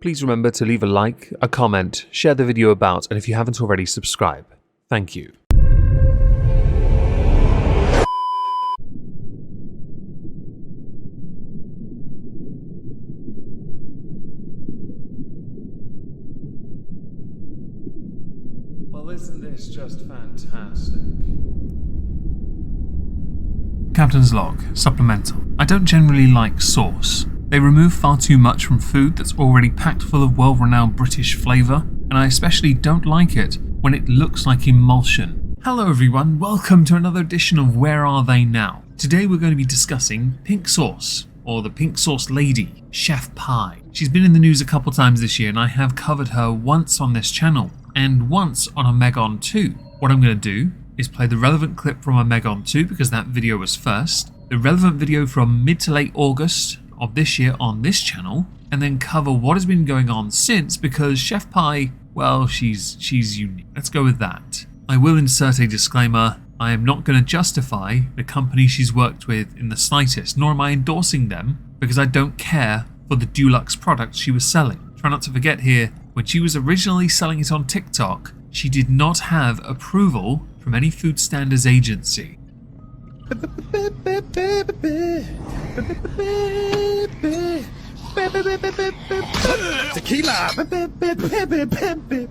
please remember to leave a like, a comment, share the video about, and if you haven't already, subscribe. Thank you. Well, isn't this just fantastic? Captain's log, supplemental. I don't generally like sauce. They remove far too much from food that's already packed full of well-renowned British flavour, and I especially don't like it when it looks like emulsion. Hello everyone, welcome to another edition of Where Are They Now? Today we're going to be discussing pink sauce, or the pink sauce lady, Chef Pii. She's been in the news a couple times this year and I have covered her once on this channel, and once on a Megon 2. What I'm going to do is play the relevant clip from a Megon 2 because that video was first, the relevant video from mid to late August of this year on this channel, and then cover what has been going on since because Chef Pii, well, she's unique. Let's go with that. I will insert a disclaimer. I am not going to justify the company she's worked with in the slightest, nor am I endorsing them because I don't care for the Dulux product she was selling. Try not to forget here, when she was originally selling it on TikTok, she did not have approval from any food standards agency. Tequila.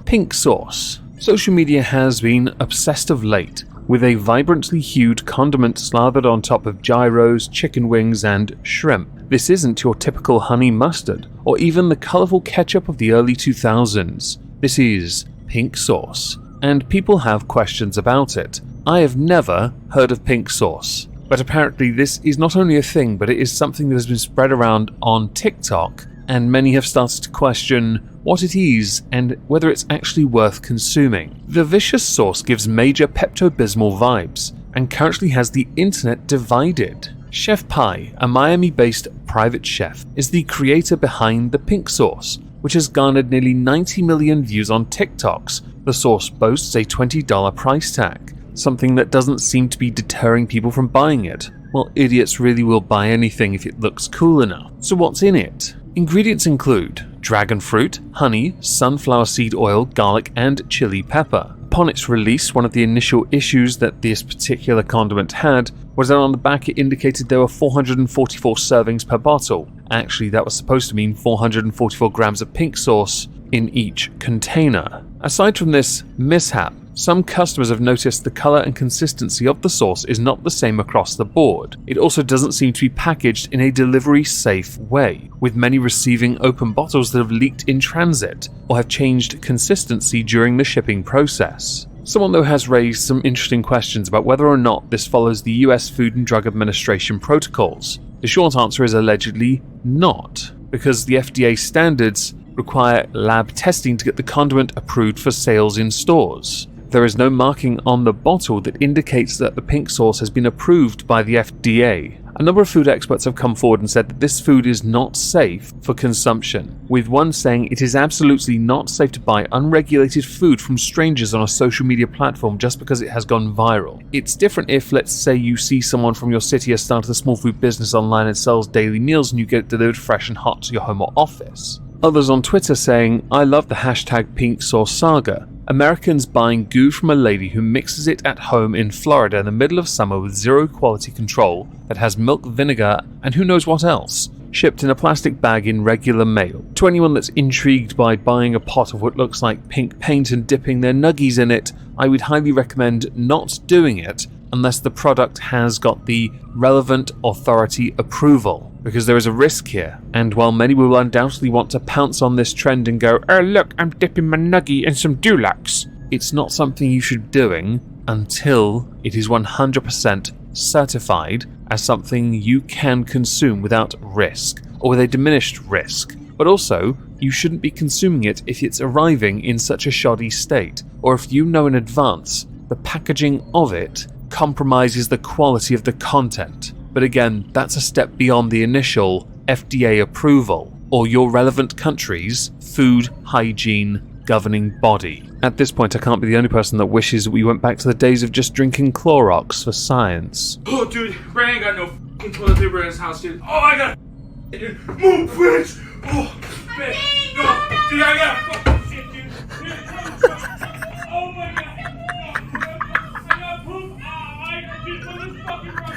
Pink sauce. Social media has been obsessed of late with a vibrantly hued condiment slathered on top of gyros, chicken wings, and shrimp. This isn't your typical honey mustard, or even the colourful ketchup of the early 2000s. This is pink sauce, and people have questions about it. I have never heard of pink sauce, but apparently this is not only a thing, but it is something that has been spread around on TikTok, and many have started to question what it is and whether it's actually worth consuming. The vicious sauce gives major Pepto-Bismol vibes, and currently has the internet divided. Chef Pii, a Miami-based private chef, is the creator behind the pink sauce, which has garnered nearly 90 million views on TikToks. The sauce boasts a $20 price tag, something that doesn't seem to be deterring people from buying it. Well, idiots really will buy anything if it looks cool enough. So what's in it? Ingredients include dragon fruit, honey, sunflower seed oil, garlic, and chili pepper. Upon its release, one of the initial issues that this particular condiment had was that on the back it indicated there were 444 servings per bottle. Actually, that was supposed to mean 444 grams of pink sauce in each container. Aside from this mishap, some customers have noticed the colour and consistency of the sauce is not the same across the board. It also doesn't seem to be packaged in a delivery-safe way, with many receiving open bottles that have leaked in transit or have changed consistency during the shipping process. Someone though has raised some interesting questions about whether or not this follows the US Food and Drug Administration protocols. The short answer is allegedly not, because the FDA standards require lab testing to get the condiment approved for sales in stores. There is no marking on the bottle that indicates that the pink sauce has been approved by the FDA. A number of food experts have come forward and said that this food is not safe for consumption, with one saying it is absolutely not safe to buy unregulated food from strangers on a social media platform just because it has gone viral. It's different if, let's say, you see someone from your city has started a small food business online and sells daily meals and you get it delivered fresh and hot to your home or office. Others on Twitter saying, I love the hashtag pink sauce saga. Americans buying goo from a lady who mixes it at home in Florida in the middle of summer with zero quality control that has milk, vinegar, and who knows what else, shipped in a plastic bag in regular mail. To anyone that's intrigued by buying a pot of what looks like pink paint and dipping their nuggies in it, I would highly recommend not doing it unless the product has got the relevant authority approval, because there is a risk here, and while many will undoubtedly want to pounce on this trend and go, oh look, I'm dipping my nuggie in some Dulux, it's not something you should be doing until it is 100% certified as something you can consume without risk, or with a diminished risk. But also, you shouldn't be consuming it if it's arriving in such a shoddy state, or if you know in advance the packaging of it compromises the quality of the content. But again, that's a step beyond the initial FDA approval or your relevant country's food hygiene governing body. At this point, I can't be the only person that wishes that we went back to the days of just drinking Clorox for science. Oh, dude, Ray ain't got no f***ing toilet paper in his house, dude. Oh, I gotta move, bitch! Oh, bitch! No. Dude, I got fucking shit, dude. Oh my god. I got poop. I just put this fucking rock.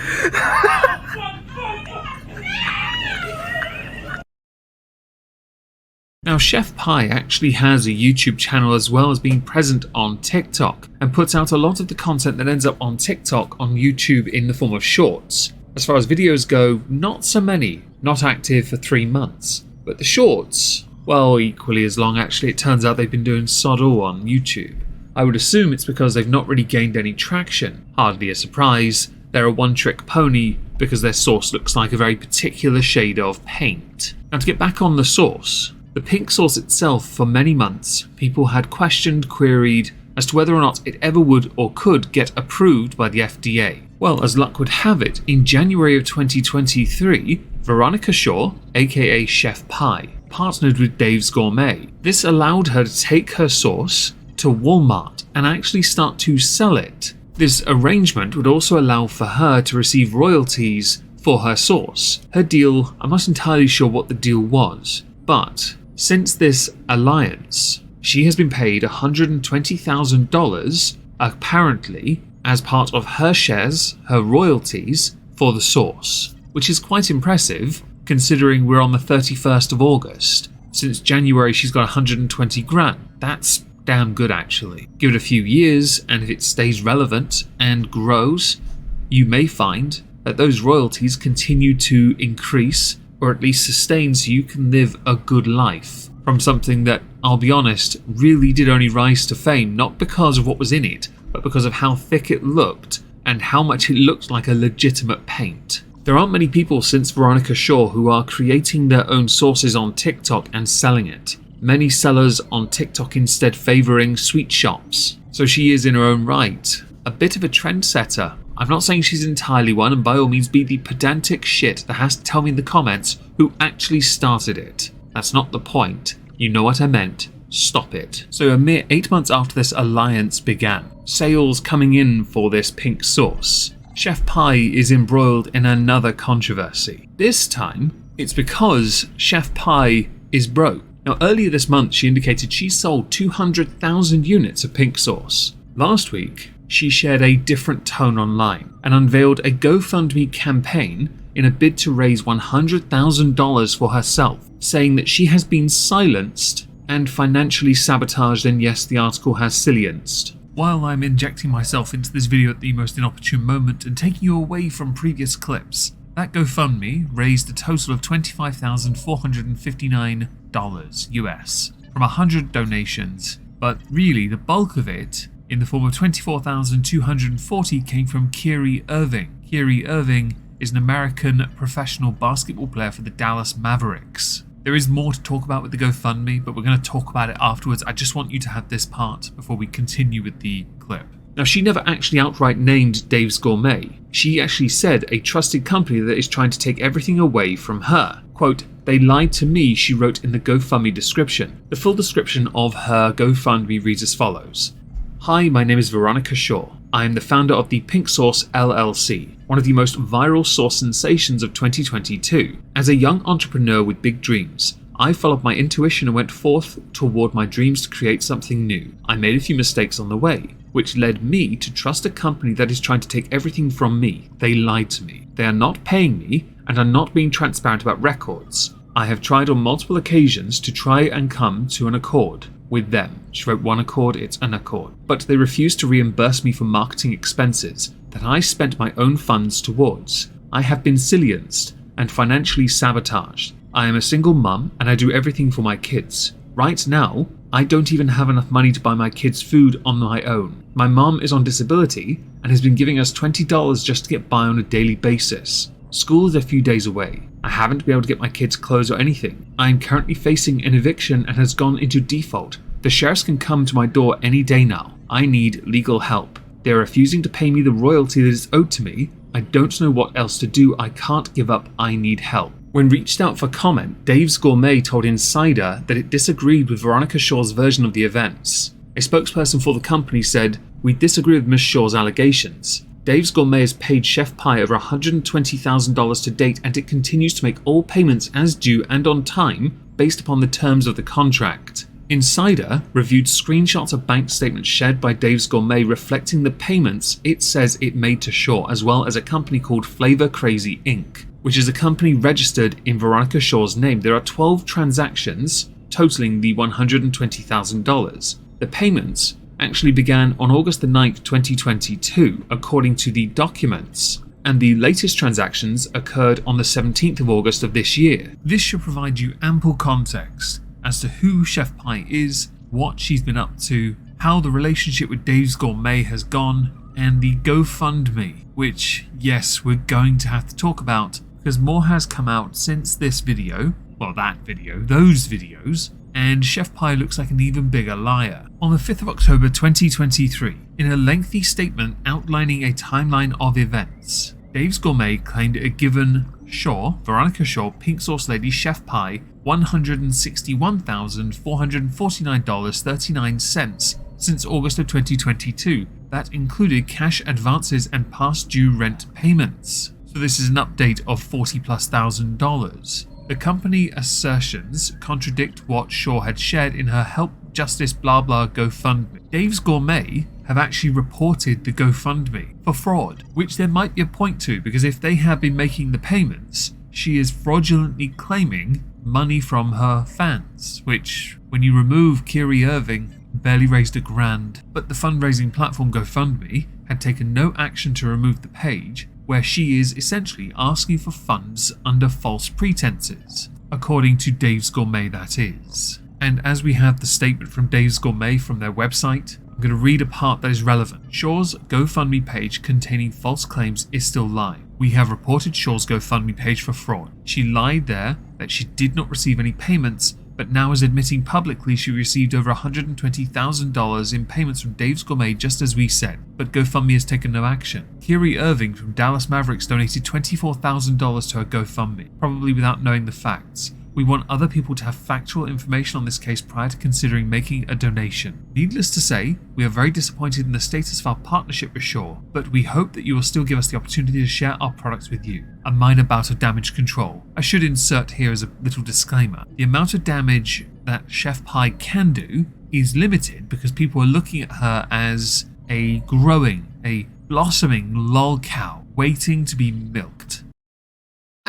Now, Chef Pii actually has a YouTube channel as well as being present on TikTok, and puts out a lot of the content that ends up on TikTok on YouTube in the form of shorts. As far as videos go, not so many, not active for 3 months. But the shorts, well, equally as long actually. It turns out they've been doing sod all on YouTube. I would assume it's because they've not really gained any traction. Hardly a surprise, they're a one-trick pony because their sauce looks like a very particular shade of paint. Now, to get back on the sauce, the pink sauce itself, for many months, people had questioned, queried as to whether or not it ever would or could get approved by the FDA. Well, as luck would have it, in January of 2023, Veronica Shaw, aka Chef Pii, partnered with Dave's Gourmet. This allowed her to take her sauce to Walmart and actually start to sell it. This arrangement would also allow for her to receive royalties for her sauce. Her deal, I'm not entirely sure what the deal was, but since this alliance, she has been paid $120,000, apparently, as part of her shares, her royalties, for the sauce, which is quite impressive considering we're on the 31st of August. Since January she's got 120 grand. That's damn good actually. Give it a few years and if it stays relevant and grows, you may find that those royalties continue to increase or at least sustain so you can live a good life from something that, I'll be honest, really did only rise to fame not because of what was in it, but because of how thick it looked and how much it looked like a legitimate paint. There aren't many people since Veronica Shaw who are creating their own sauces on TikTok and selling it. Many sellers on TikTok instead favouring sweet shops. So she is in her own right a bit of a trendsetter. I'm not saying she's entirely one, and by all means be the pedantic shit that has to tell me in the comments who actually started it. That's not the point. You know what I meant. Stop it. So a mere 8 months after this alliance began, sales coming in for this pink sauce, Chef Pii is embroiled in another controversy. This time, it's because Chef Pii is broke. Now, earlier this month, she indicated she sold 200,000 units of pink sauce. Last week, she shared a different tone online and unveiled a GoFundMe campaign in a bid to raise $100,000 for herself, saying that she has been silenced and financially sabotaged, and yes, the article has sillienced. While I'm injecting myself into this video at the most inopportune moment and taking you away from previous clips, that GoFundMe raised a total of $25,459 US from 100 donations, but really the bulk of it, in the form of $24,240, came from Kyrie Irving. Kyrie Irving is an American professional basketball player for the Dallas Mavericks. There is more to talk about with the GoFundMe, but we're going to talk about it afterwards. I just want you to have this part before we continue with the clip. Now, she never actually outright named Dave's Gourmet. She actually said a trusted company that is trying to take everything away from her. Quote, "They lied to me," she wrote in the GoFundMe description. The full description of her GoFundMe reads as follows. "Hi, my name is Veronica Shaw. I am the founder of the Pink Sauce LLC, one of the most viral sauce sensations of 2022. As a young entrepreneur with big dreams, I followed my intuition and went forth toward my dreams to create something new. I made a few mistakes on the way, which led me to trust a company that is trying to take everything from me. They lied to me. They are not paying me and are not being transparent about records. I have tried on multiple occasions to try and come to an accord with them." She wrote one accord, it's an accord. "But they refused to reimburse me for marketing expenses that I spent my own funds towards. I have been sillienced and financially sabotaged. I am a single mum and I do everything for my kids. Right now, I don't even have enough money to buy my kids food on my own. My mum is on disability and has been giving us $20 just to get by on a daily basis. School is a few days away. I haven't been able to get my kids clothes or anything. I am currently facing an eviction and has gone into default. The sheriffs can come to my door any day now. I need legal help. They are refusing to pay me the royalty that is owed to me. I don't know what else to do. I can't give up. I need help." When reached out for comment, Dave's Gourmet told Insider that it disagreed with Veronica Shaw's version of the events. A spokesperson for the company said, "We disagree with Ms. Shaw's allegations. Dave's Gourmet has paid Chef Pii over $120,000 to date, and it continues to make all payments as due and on time based upon the terms of the contract. Insider reviewed screenshots of bank statements shared by Dave's Gourmet reflecting the payments it says it made to Shaw, as well as a company called Flavor Crazy Inc., which is a company registered in Veronica Shaw's name. There are 12 transactions totaling the $120,000. The payments actually began on August the 9th, 2022, according to the documents, and the latest transactions occurred on the 17th of August of this year. This should provide you ample context as to who Chef Pii is, what she's been up to, how the relationship with Dave's Gourmet has gone, and the GoFundMe, which, yes, we're going to have to talk about because more has come out since this video, well, that video, those videos, and Chef Pii looks like an even bigger liar. On the 5th of October 2023, in a lengthy statement outlining a timeline of events, Dave's Gourmet claimed it had given Shaw, Veronica Shaw, Pink Sauce Lady, Chef Pii, $161,449.39 since August of 2022. That included cash advances and past due rent payments. So this is an update of $40,000+. The company assertions contradict what Shaw had shared in her Help Justice Blah Blah GoFundMe. Dave's Gourmet have actually reported the GoFundMe for fraud, which there might be a point to, because if they have been making the payments, she is fraudulently claiming money from her fans, which, when you remove Kyrie Irving, barely raised $1,000. But the fundraising platform GoFundMe had taken no action to remove the page, where she is essentially asking for funds under false pretenses, according to Dave's Gourmet, that is. And as we have the statement from Dave's Gourmet from their website, I'm going to read a part that is relevant. Shaw's GoFundMe page containing false claims is still live. We have reported Shaw's GoFundMe page for fraud. She lied there that she did not receive any payments, but now is admitting publicly she received over $120,000 in payments from Dave's Gourmet, just as we said, but GoFundMe has taken no action. Kyrie Irving from Dallas Mavericks donated $24,000 to her GoFundMe, probably without knowing the facts. We want other people to have factual information on this case prior to considering making a donation. Needless to say, we are very disappointed in the status of our partnership with Shaw, but we hope that you will still give us the opportunity to share our products with you. A minor bout of damage control. I should insert here as a little disclaimer. The amount of damage that Chef Pii can do is limited because people are looking at her as a growing, a blossoming lol cow waiting to be milked.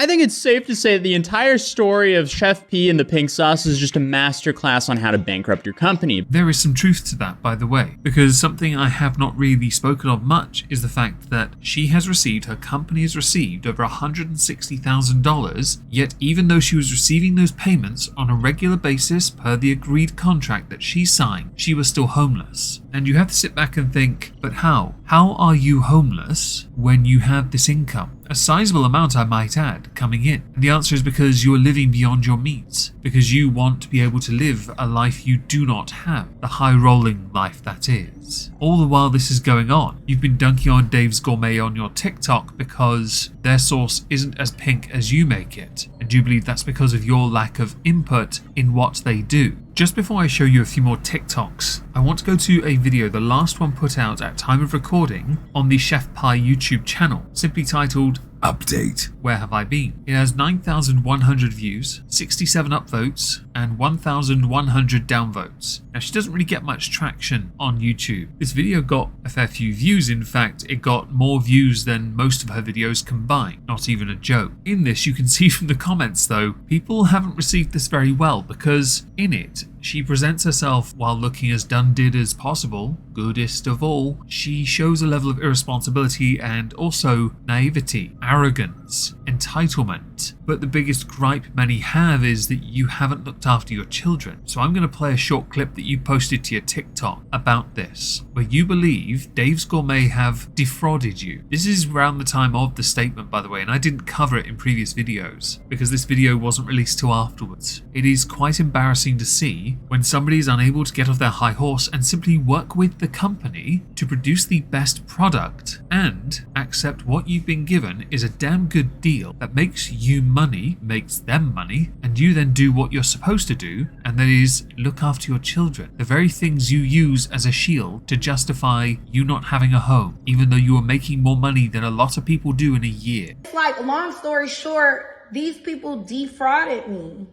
I think it's safe to say that the entire story of Chef Pii and the pink sauce is just a masterclass on how to bankrupt your company. There is some truth to that, by the way, because something I have not really spoken of much is the fact that her company has received over $160,000, yet even though she was receiving those payments on a regular basis per the agreed contract that she signed, she was still homeless. And you have to sit back and think, but how? How are you homeless when you have this income? A sizable amount, I might add, coming in. And the answer is because you are living beyond your means, because you want to be able to live a life you do not have, the high-rolling life that is. All the while this is going on, you've been dunking on Dave's Gourmet on your TikTok because their sauce isn't as pink as you make it, and you believe that's because of your lack of input in what they do. Just before I show you a few more TikToks, I want to go to a video, the last one put out at time of recording on the Chef Pii YouTube channel, simply titled Update, Where Have I Been? It has 9,100 views, 67 upvotes, and 1,100 downvotes. Now she doesn't really get much traction on YouTube. This video got a fair few views, in fact it got more views than most of her videos combined, not even a joke. In this you can see from the comments though, people haven't received this very well because in it, she presents herself while looking as done-did as possible, goodest of all. She shows a level of irresponsibility and also naivety, arrogance, entitlement. But the biggest gripe many have is that you haven't looked after your children. So I'm going to play a short clip that you posted to your TikTok about this, where you believe Dave's Gourmet have defrauded you. This is around the time of the statement, by the way, and I didn't cover it in previous videos because this video wasn't released till afterwards. It is quite embarrassing to see when somebody is unable to get off their high horse and simply work with the company to produce the best product and accept what you've been given is a damn good deal that makes you money, makes them money, and you then do what you're supposed to do, and that is look after your children. The very things you use as a shield to justify you not having a home, even though you are making more money than a lot of people do in a year. It's like, long story short, these people defrauded me.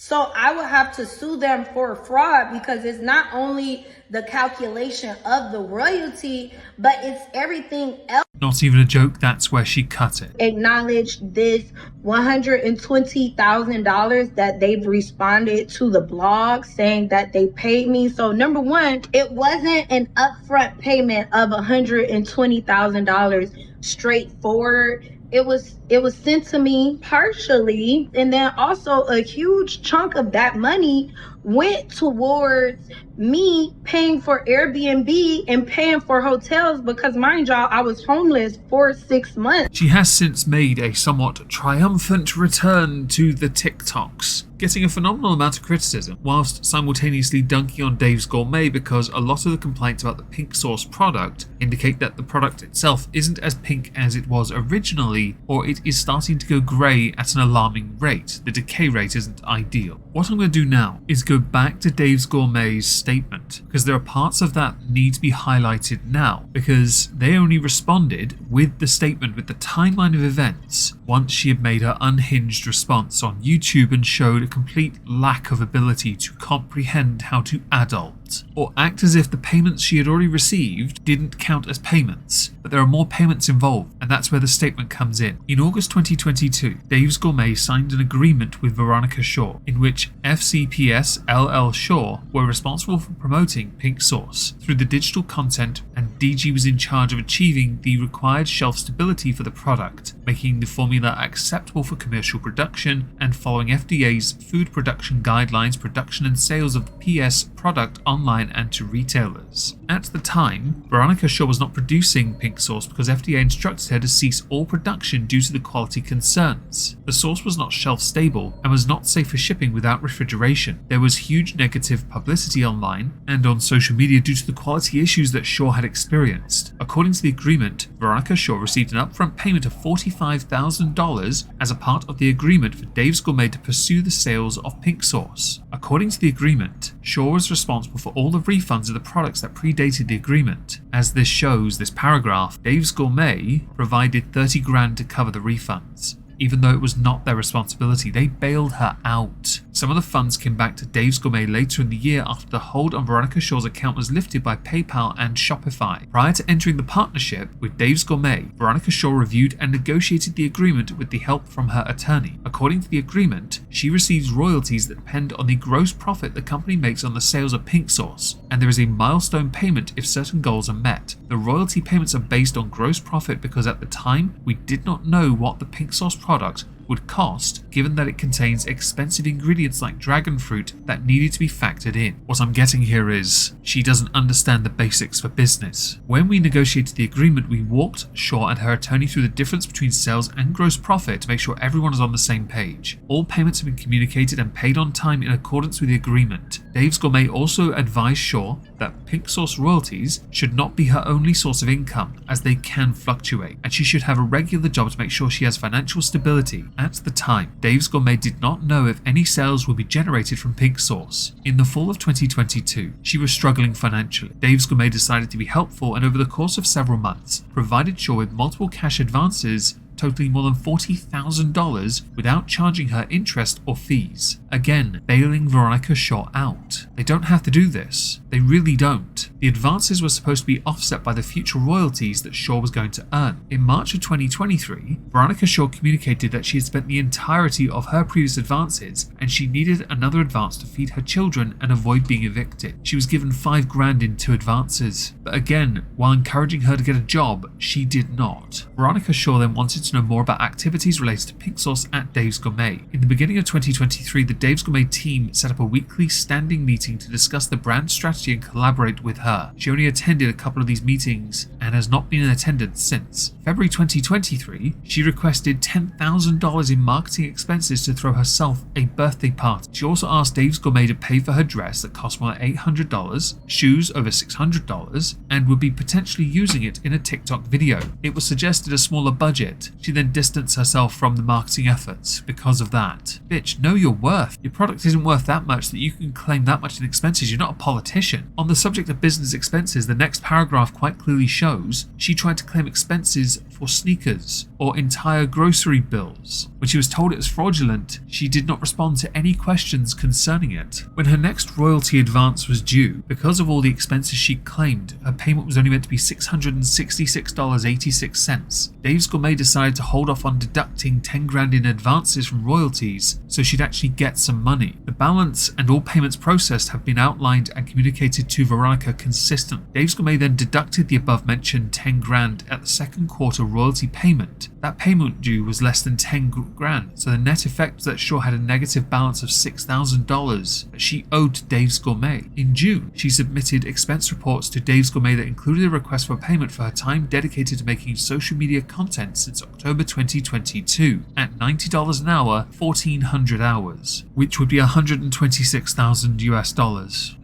So I would have to sue them for fraud because it's not only the calculation of the royalty, but it's everything else. Not even a joke, that's where she cut it. Acknowledge this $120,000 that they've responded to the blog saying that they paid me. So number one, it wasn't an upfront payment of $120,000 straightforward. It was sent to me partially, and then also a huge chunk of that money went towards me paying for Airbnb and paying for hotels because, mind y'all, I was homeless for 6 months. She has since made a somewhat triumphant return to the TikToks, getting a phenomenal amount of criticism, whilst simultaneously dunking on Dave's Gourmet because a lot of the complaints about the pink sauce product indicate that the product itself isn't as pink as it was originally, or it is starting to go grey at an alarming rate. The decay rate isn't ideal. What I'm going to do now is go back to Dave's Gourmet's statement, because there are parts of that need to be highlighted now, because they only responded with the statement with the timeline of events once she had made her unhinged response on YouTube and showed a complete lack of ability to comprehend how to adult, or act as if the payments she had already received didn't count as payments, but there are more payments involved, and that's where the statement comes in. In August 2022, Dave's Gourmet signed an agreement with Veronica Shaw, in which FCPS LL Shaw were responsible for promoting pink sauce through the digital content, and DG was in charge of achieving the required shelf stability for the product, making the formula acceptable for commercial production, and following FDA's food production guidelines, production and sales of the PS product online and to retailers. At the time, Veronica Shaw was not producing pink sauce because FDA instructed her to cease all production due to the quality concerns. The sauce was not shelf stable and was not safe for shipping without refrigeration. There was huge negative publicity online and on social media due to the quality issues that Shaw had experienced. According to the agreement, Veronica Shaw received an upfront payment of $45,000 as a part of the agreement for Dave's Gourmet to pursue the sales of pink sauce. According to the agreement, Shaw was responsible for all the refunds of the products that predated the agreement. As this shows, this paragraph, Dave's Gourmet provided $30,000 to cover the refunds. Even though it was not their responsibility, they bailed her out. Some of the funds came back to Dave's Gourmet later in the year after the hold on Veronica Shaw's account was lifted by PayPal and Shopify. Prior to entering the partnership with Dave's Gourmet, Veronica Shaw reviewed and negotiated the agreement with the help from her attorney. According to the agreement, she receives royalties that depend on the gross profit the company makes on the sales of pink sauce, and there is a milestone payment if certain goals are met. The royalty payments are based on gross profit because at the time, we did not know what the pink sauce product would cost, given that it contains expensive ingredients like dragon fruit that needed to be factored in. What I'm getting here is, she doesn't understand the basics for business. When we negotiated the agreement, we walked Shaw and her attorney through the difference between sales and gross profit to make sure everyone is on the same page. All payments have been communicated and paid on time in accordance with the agreement. Dave's Gourmet also advised Shaw that pink sauce royalties should not be her only source of income, as they can fluctuate, and she should have a regular job to make sure she has financial stability. At the time, Dave's Gourmet did not know if any sales would be generated from pink sauce. In the fall of 2022, she was struggling financially. Dave's Gourmet decided to be helpful and over the course of several months, provided Shaw with multiple cash advances totaling more than $40,000 without charging her interest or fees. Again, bailing Veronica Shaw out. They don't have to do this. They really don't. The advances were supposed to be offset by the future royalties that Shaw was going to earn. In March of 2023, Veronica Shaw communicated that she had spent the entirety of her previous advances and she needed another advance to feed her children and avoid being evicted. She was given $5,000 in 2 advances. But again, while encouraging her to get a job, she did not. Veronica Shaw then wanted to know more about activities related to pink sauce at Dave's Gourmet. In the beginning of 2023, the Dave's Gourmet team set up a weekly standing meeting to discuss the brand strategy and collaborate with her. She only attended a couple of these meetings and has not been in attendance since. February 2023, she requested $10,000 in marketing expenses to throw herself a birthday party. She also asked Dave's Gourmet to pay for her dress that cost more than $800, shoes over $600, and would be potentially using it in a TikTok video. It was suggested a smaller budget, She then distanced herself from the marketing efforts because of that. Bitch, know your worth. Your product isn't worth that much that you can claim that much in expenses. You're not a politician. On the subject of business expenses, the next paragraph quite clearly shows she tried to claim expenses for sneakers or entire grocery bills. When she was told it was fraudulent, she did not respond to any questions concerning it. When her next royalty advance was due, because of all the expenses she claimed, her payment was only meant to be $666.86. Dave's Gourmet decided to hold off on deducting 10 grand in advances from royalties so she'd actually get some money. The balance and all payments processed have been outlined and communicated to Veronica consistently. Dave's Gourmet then deducted the above mentioned 10 grand at the second quarter royalty payment. That payment due was less than 10 grand, so the net effect was that Shaw had a negative balance of $6,000 that she owed to Dave's Gourmet. In June, she submitted expense reports to Dave's Gourmet that included a request for payment for her time dedicated to making social media content since October 2022 at $90 an hour, 1,400 hours, which would be $126,000 US.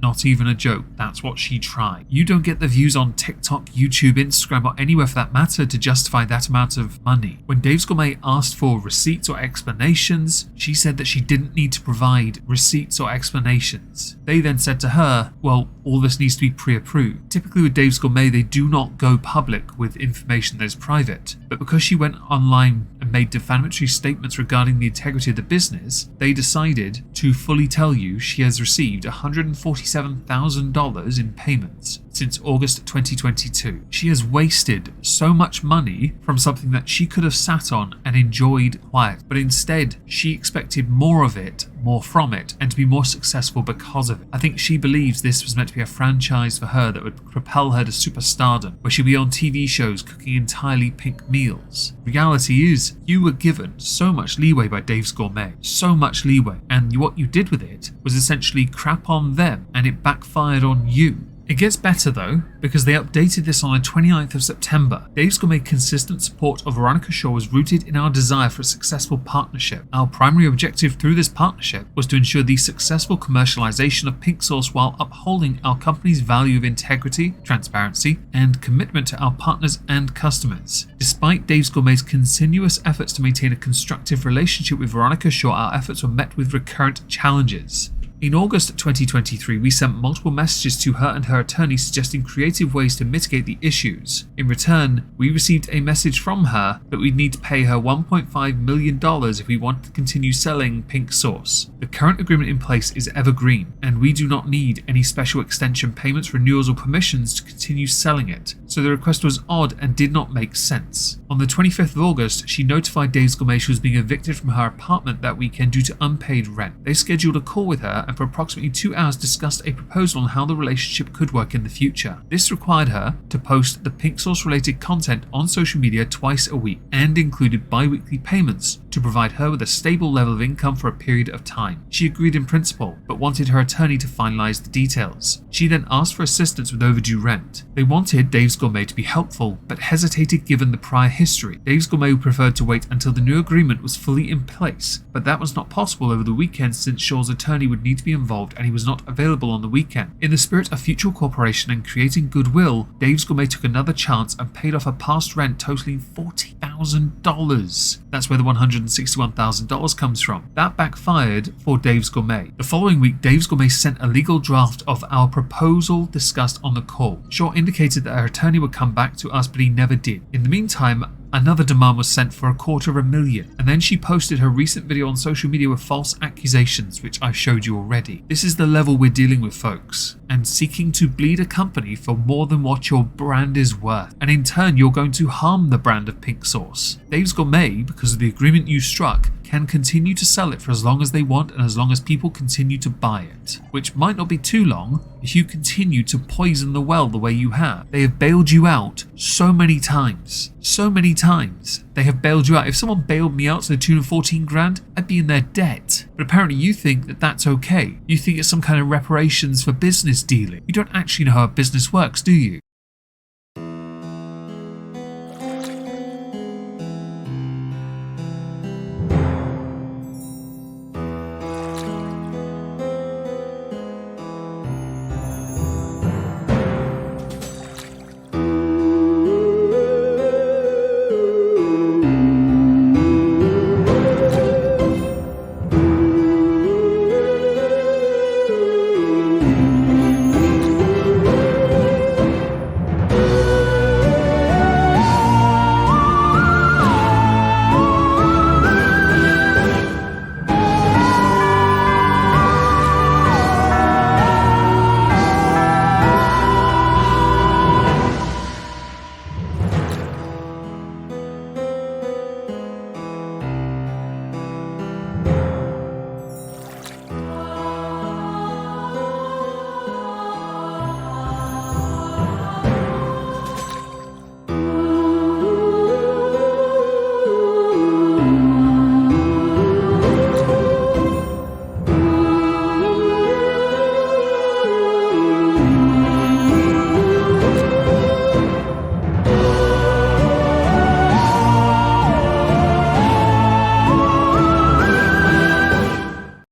Not even a joke, that's what she tried. You don't get the views on TikTok, YouTube, Instagram, or anywhere for that matter to justify that amount of money. When Dave's Gourmet asked for receipts or explanations, she said that she didn't need to provide receipts or explanations. They then said to her, well, all this needs to be pre-approved. Typically with Dave's Gourmet, they do not go public with information that is private, but because she went online and made defamatory statements regarding the integrity of the business, they decided to fully tell you she has received $147,000 in payments since August 2022. She has wasted so much money from something that she could have sat on and enjoyed quiet, but instead she expected more of it, more from it, and to be more successful because of it. I think she believes this was meant to be a franchise for her that would propel her to superstardom, where she'll be on TV shows cooking entirely pink meals. Reality is, you were given so much leeway by Dave's Gourmet, so much leeway, and what you did with it was essentially crap on them, and it backfired on you. It gets better though, because they updated this on the 29th of September. Dave's Gourmet consistent support of Veronica Shaw was rooted in our desire for a successful partnership. Our primary objective through this partnership was to ensure the successful commercialization of pink sauce while upholding our company's value of integrity, transparency, and commitment to our partners and customers. Despite Dave's Gourmet's continuous efforts to maintain a constructive relationship with Veronica Shaw, our efforts were met with recurrent challenges. In August 2023, we sent multiple messages to her and her attorney suggesting creative ways to mitigate the issues. In return, we received a message from her that we'd need to pay her $1.5 million if we wanted to continue selling pink sauce. The current agreement in place is evergreen, and we do not need any special extension payments, renewals, or permissions to continue selling it, so the request was odd and did not make sense. On the 25th of August, she notified Dave's Gourmet she was being evicted from her apartment that weekend due to unpaid rent. They scheduled a call with her and for approximately 2 hours discussed a proposal on how the relationship could work in the future. This required her to post the pink sauce related content on social media twice a week and included bi-weekly payments to provide her with a stable level of income for a period of time. She agreed in principle, but wanted her attorney to finalize the details. She then asked for assistance with overdue rent. They wanted Dave's Gourmet to be helpful, but hesitated given the prior history. Dave's Gourmet preferred to wait until the new agreement was fully in place, but that was not possible over the weekend since Shaw's attorney would need to be involved and he was not available on the weekend. In the spirit of mutual cooperation and creating goodwill, Dave's Gourmet took another chance and paid off her past rent totaling $40,000. That's where the $161,000 comes from. That backfired for Dave's Gourmet. The following week, Dave's Gourmet sent a legal draft of our proposal discussed on the call. Shaw indicated that her attorney would come back to us, but he never did. In the meantime, another demand was sent for $250,000, and then she posted her recent video on social media with false accusations, which I've showed you already. This is the level we're dealing with, folks, and seeking to bleed a company for more than what your brand is worth, and in turn you're going to harm the brand of pink sauce. Dave's Gourmet, because of the agreement you struck, can continue to sell it for as long as they want and as long as people continue to buy it, which might not be too long if you continue to poison the well the way you have. They have bailed you out so many times. So many times they have bailed you out. If someone bailed me out to the tune of 14 grand, I'd be in their debt. But apparently you think that that's okay. You think it's some kind of reparations for business dealing. You don't actually know how a business works, do you?